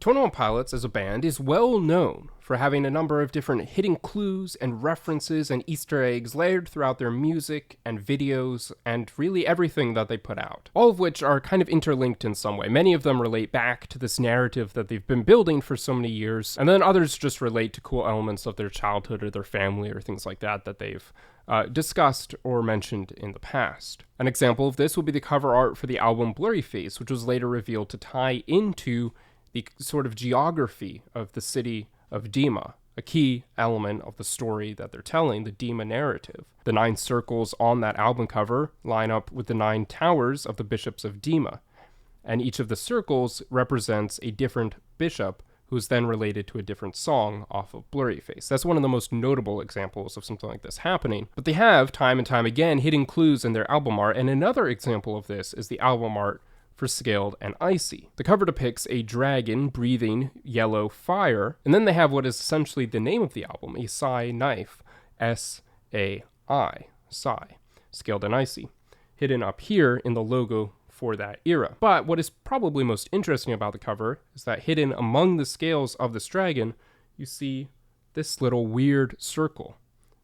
twentyonepilots as a band is well known for having a number of different hidden clues and references and Easter eggs layered throughout their music and videos and really everything that they put out, all of which are kind of interlinked in some way. Many of them relate back to this narrative that they've been building for so many years, and then others just relate to cool elements of their childhood or their family or things like that that they've discussed or mentioned in the past. An example of this would be the cover art for the album Blurry Face, which was later revealed to tie into the sort of geography of the city of Dima, a key element of the story that they're telling, the Dima narrative. The 9 circles on that album cover line up with the 9 towers of the bishops of Dima, and each of the circles represents a different bishop who's then related to a different song off of Blurry Face. That's one of the most notable examples of something like this happening, but they have, time and time again, hidden clues in their album art, and another example of this is the album art for Scaled and Icy. The cover depicts a dragon breathing yellow fire, and then they have what is essentially the name of the album, a Sai knife, S-A-I, Sai, Scaled and Icy, hidden up here in the logo for that era. But what is probably most interesting about the cover is that hidden among the scales of this dragon, you see this little weird circle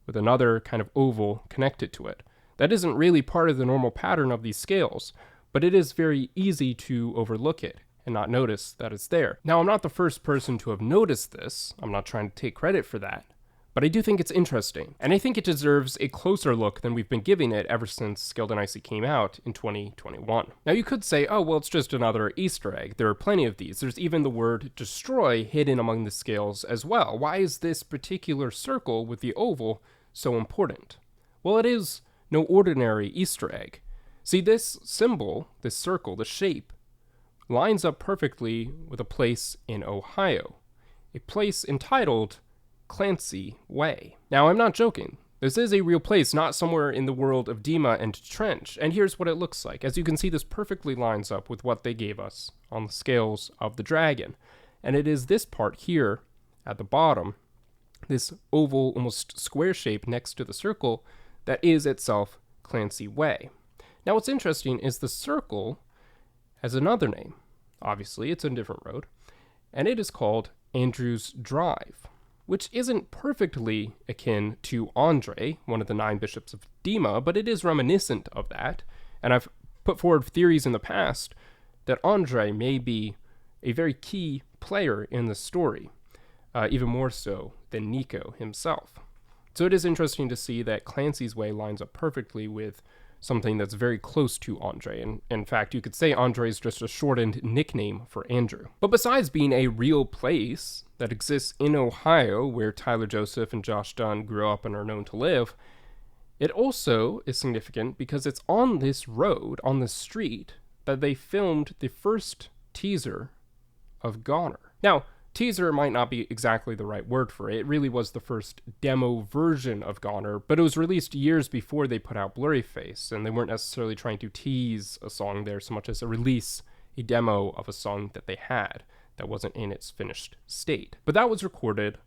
with another kind of oval connected to it. That isn't really part of the normal pattern of these scales, but it is very easy to overlook it and not notice that it's there. Now, I'm not the first person to have noticed this. I'm not trying to take credit for that, but I do think it's interesting, and I think it deserves a closer look than we've been giving it ever since Scaled and Icy came out in 2021. Now, you could say, oh, well, it's just another Easter egg. There are plenty of these. There's even the word destroy hidden among the scales as well. Why is this particular circle with the oval so important? Well, it is no ordinary Easter egg. See, this symbol, this circle, the shape, lines up perfectly with a place in Ohio, a place entitled Clancy Way. Now, I'm not joking. This is a real place, not somewhere in the world of Dima and Trench, and here's what it looks like. As you can see, this perfectly lines up with what they gave us on the scales of the dragon, and it is this part here at the bottom, this oval, almost square shape next to the circle, that is itself Clancy Way. Now, what's interesting is the circle has another name. Obviously, it's a different road, and it is called Andrew's Drive, which isn't perfectly akin to Andre, one of the 9 bishops of Dima, but it is reminiscent of that, and I've put forward theories in the past that Andre may be a very key player in the story, even more so than Nico himself. So it is interesting to see that Clancy's Way lines up perfectly with something that's very close to Andre, and in fact, you could say Andre is just a shortened nickname for Andrew. But besides being a real place that exists in Ohio, where Tyler Joseph and Josh Dunn grew up and are known to live, it also is significant because it's on this road, on this street, that they filmed the first teaser of Goner. Now, teaser might not be exactly the right word for it. It really was the first demo version of Goner, but it was released years before they put out Blurry Face, and they weren't necessarily trying to tease a song there so much as a demo of a song that they had that wasn't in its finished state. But that was recorded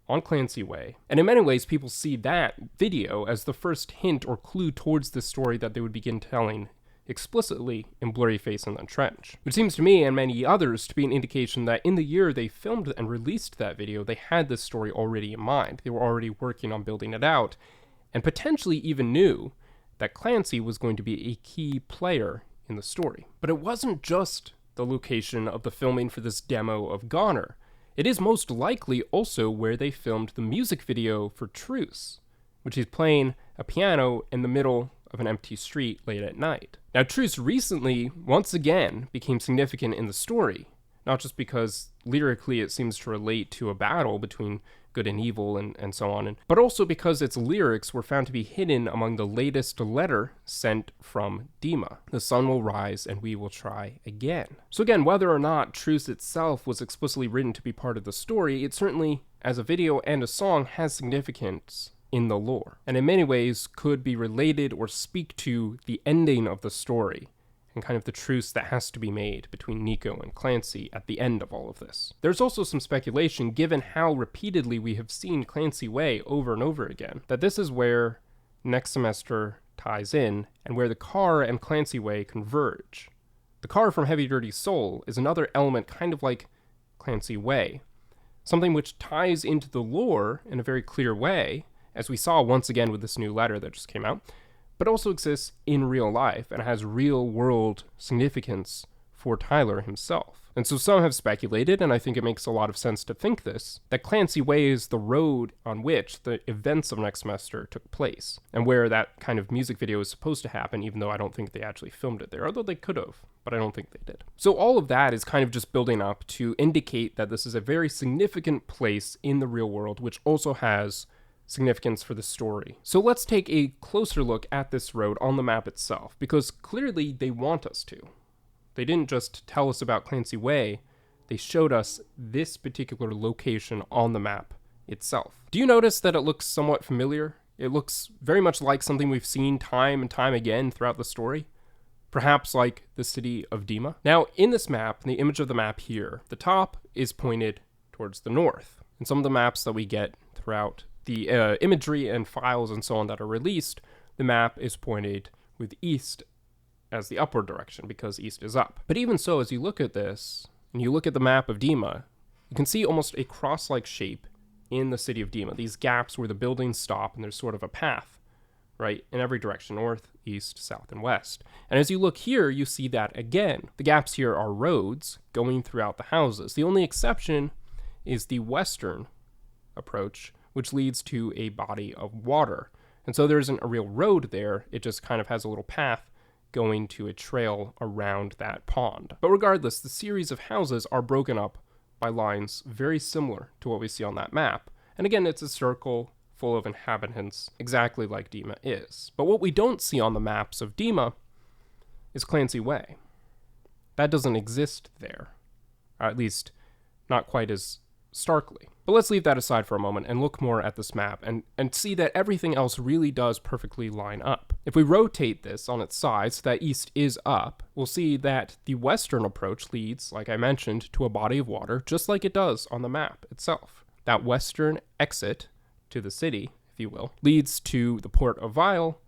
on Clancy Way, and in many ways people see that video as the first hint or clue towards the story that they would begin telling explicitly in Blurry Face and the Trench. Which seems to me and many others to be an indication that in the year they filmed and released that video, they had this story already in mind. They were already working on building it out, and potentially even knew that Clancy was going to be a key player in the story. But it wasn't just the location of the filming for this demo of Goner. It is most likely also where they filmed the music video for Truce, which is playing a piano in the middle of an empty street late at night. Now, Truce recently, once again, became significant in the story, not just because lyrically it seems to relate to a battle between good and evil and so on, but also because its lyrics were found to be hidden among the latest letter sent from Dima. The sun will rise and we will try again. So again, whether or not Truce itself was explicitly written to be part of the story, it certainly, as a video and a song, has significance in the lore, and in many ways could be related or speak to the ending of the story and kind of the truce that has to be made between Nico and Clancy at the end of all of this. There's also some speculation, given how repeatedly we have seen Clancy Way over and over again, that this is where Next Semester ties in and where the car and Clancy Way converge. The car from Heavy Dirty Soul is another element kind of like Clancy Way, something which ties into the lore in a very clear way, as we saw once again with this new letter that just came out, but also exists in real life and has real-world significance for Tyler himself. And so some have speculated, and I think it makes a lot of sense to think this, that Clancy Way is the road on which the events of next semester took place, and where that kind of music video is supposed to happen, even though I don't think they actually filmed it there, although they could have, but I don't think they did. So all of that is kind of just building up to indicate that this is a very significant place in the real world, which also has significance for the story. So let's take a closer look at this road on the map itself, because clearly they want us to. They didn't just tell us about Clancy Way, they showed us this particular location on the map itself. Do you notice that it looks somewhat familiar? It looks very much like something we've seen time and time again throughout the story. Perhaps like the city of Dima. Now, in this map, in the image of the map here, the top is pointed towards the north. In some of the maps that we get throughout the imagery and files and so on that are released, the map is pointed with east as the upward direction, because east is up. But even so, as you look at this, and you look at the map of Dima, you can see almost a cross-like shape in the city of Dima. These gaps where the buildings stop, and there's sort of a path, right, in every direction, north, east, south, and west. And as you look here, you see that again. The gaps here are roads going throughout the houses. The only exception is the western approach, which leads to a body of water. And so there isn't a real road there, it just kind of has a little path going to a trail around that pond. But regardless, the series of houses are broken up by lines very similar to what we see on that map. And again, it's a circle full of inhabitants, exactly like Dima is. But what we don't see on the maps of Dima is Clancy Way. That doesn't exist there, or at least not quite as starkly. But let's leave that aside for a moment and look more at this map and see that everything else really does perfectly line up. If we rotate this on its side so that east is up, we'll see that the western approach leads, like I mentioned, to a body of water, just like it does on the map itself. That western exit to the city, if you will, leads to the port of Vile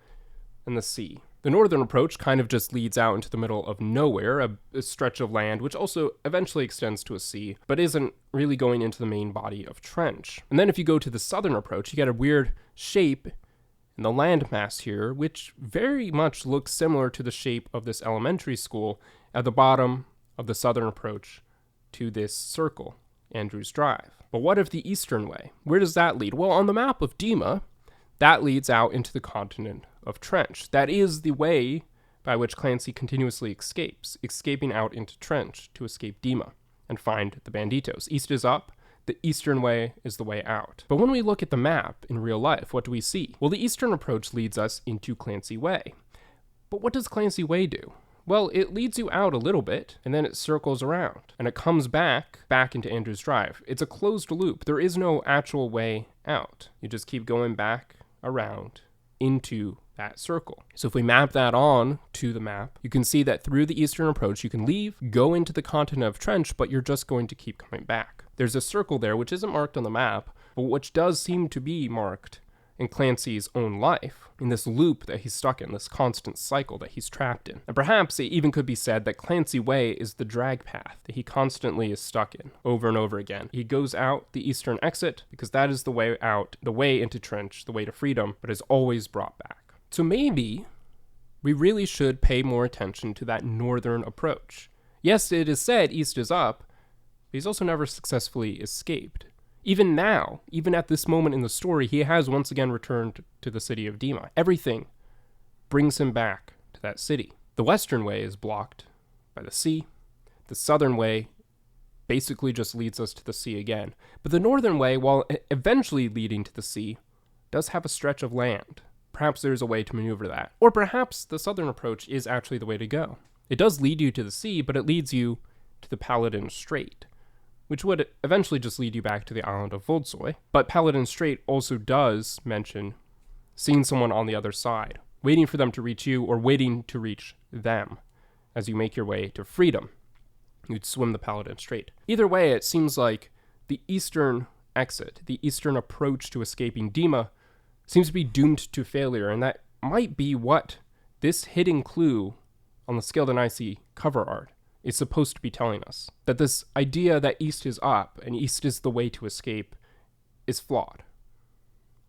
and the sea. The northern approach kind of just leads out into the middle of nowhere, a stretch of land, which also eventually extends to a sea, but isn't really going into the main body of trench. And then if you go to the southern approach, you get a weird shape in the landmass here, which very much looks similar to the shape of this elementary school at the bottom of the southern approach to this circle, Andrews Drive. But what of the eastern way? Where does that lead? Well, on the map of Dima, that leads out into the continent of Trench. That is the way by which Clancy continuously escapes, escaping out into Trench to escape Dima and find the Banditos. East is up, the eastern way is the way out. But when we look at the map in real life, what do we see? Well, the eastern approach leads us into Clancy Way. But what does Clancy Way do? Well, it leads you out a little bit, and then it circles around, and it comes back into Andrews Drive. It's a closed loop. There is no actual way out. You just keep going back around into that circle. So if we map that on to the map, you can see that through the eastern approach, you can leave, go into the continent of Trench, but you're just going to keep coming back. There's a circle there, which isn't marked on the map, but which does seem to be marked in Clancy's own life, in this loop that he's stuck in, this constant cycle that he's trapped in. And perhaps it even could be said that Clancy Way is the drag path that he constantly is stuck in, over and over again. He goes out the eastern exit, because that is the way out, the way into Trench, the way to freedom, but is always brought back. So maybe we really should pay more attention to that northern approach. Yes, it is said east is up, but he's also never successfully escaped. Even now, even at this moment in the story, he has once again returned to the city of Dima. Everything brings him back to that city. The western way is blocked by the sea. The southern way basically just leads us to the sea again. But the northern way, while eventually leading to the sea, does have a stretch of land. Perhaps there's a way to maneuver that. Or perhaps the southern approach is actually the way to go. It does lead you to the sea, but it leads you to the Paladin Strait, which would eventually just lead you back to the island of Voldsoy. But Paladin Strait also does mention seeing someone on the other side, waiting for them to reach you or waiting to reach them as you make your way to freedom. You'd swim the Paladin Strait. Either way, it seems like the eastern exit, the eastern approach to escaping Dima, seems to be doomed to failure, and that might be what this hidden clue on the Scaled and Icy cover art is supposed to be telling us. That this idea that east is up and east is the way to escape is flawed.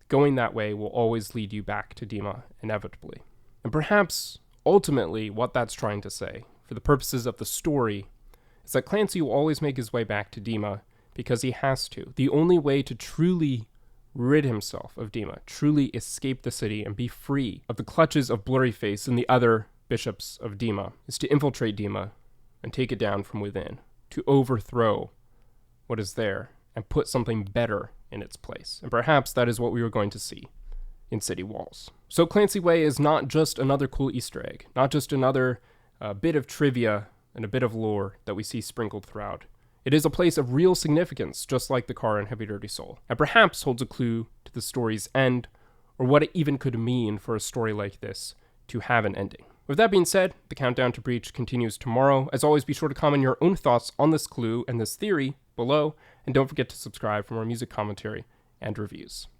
Going that way will always lead you back to Dima, inevitably. And perhaps, ultimately, what that's trying to say, for the purposes of the story, is that Clancy will always make his way back to Dima because he has to. The only way to truly rid himself of Dima, truly escape the city and be free of the clutches of Blurryface and the other bishops of Dima, is to infiltrate Dima and take it down from within, to overthrow what is there and put something better in its place. And perhaps that is what we were going to see in City Walls. So Clancy Way is not just another cool Easter egg, not just another bit of trivia and a bit of lore that we see sprinkled throughout. It is a place of real significance, just like the car in Heavy Dirty Soul, and perhaps holds a clue to the story's end, or what it even could mean for a story like this to have an ending. With that being said, the countdown to Breach continues tomorrow. As always, be sure to comment your own thoughts on this clue and this theory below, and don't forget to subscribe for more music commentary and reviews.